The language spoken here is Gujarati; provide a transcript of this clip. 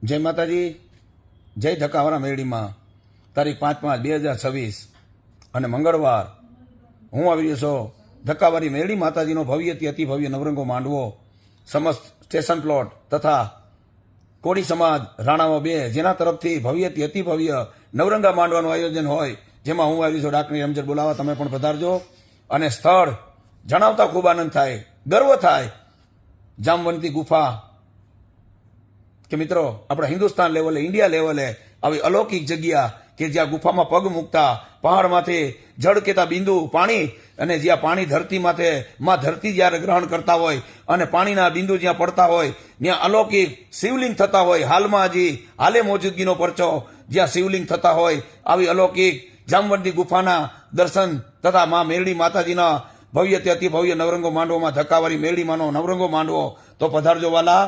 જય માતાજી, જય ધક્કાવાળા મેળીમાં તારીખ 5/5/2026 અને મંગળવાર હું આવી રહ્યો છું. ધક્કાવાળી મેળી માતાજીનો ભવ્યથી અતિ ભવ્ય નવરંગો માંડવો સમસ્ત સ્ટેશન પ્લોટ તથા કોળી સમાજ રાણાઓ 2 જેના તરફથી ભવ્યથી અતિ ભવ્ય નવરંગા માંડવાનું આયોજન હોય, જેમાં હું આવી છું ડાકની રમઝટ બોલાવા. તમે પણ પધારજો અને સ્થળ જણાવતા ખૂબ આનંદ થાય, ગર્વ થાય. જામવંતી ગુફા કે મિત્રો આપણા હિન્દુસ્તાન લેવલે, ઇન્ડિયા લેવલે આવી અલૌકિક જગ્યા કે જ્યાં ગુફામાં પગ મૂકતા પહાડમાંથી જળ કેતા બિંદુ પાણી, અને જ્યાં પાણી ધરતી માથે માં ધરતી જ્યારે ગ્રહણ કરતા હોય અને પાણીના બિંદુ જ્યાં પડતા હોય ત્યાં અલૌકિક શિવલિંગ થતા હોય. હાલમાં હજી હાલે મોજૂદગીનો પરચો જ્યાં શિવલિંગ થતા હોય, આવી અલૌકિક જામવંતી ગુફાના દર્શન તથા માં મેરડી માતાજીના ભવ્ય તે અતિ ભવ્ય નવરંગો માંડવોમાં ધક્કાવાળી મેરડીમાંનો નવરંગો માંડવો. તો પધારજો વાલા.